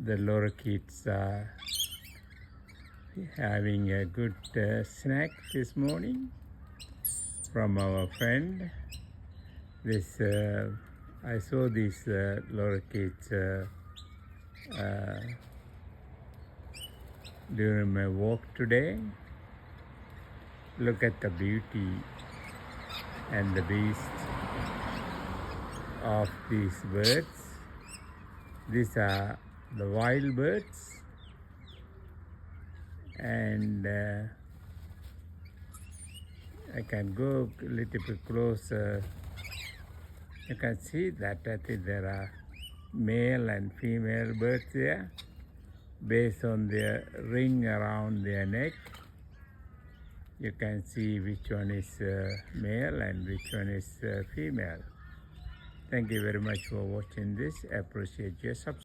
The Lorikeets are having a good snack this morning from our friend. This I saw these Lorikeets during my walk today. Look at the beauty and the beast of these birds. These are the wild birds, and I can go a little bit closer. You can see that I think there are male and female birds there based on their ring around their neck. You can see which one is male and which one is female. Thank you very much for watching this. I appreciate your subscribe.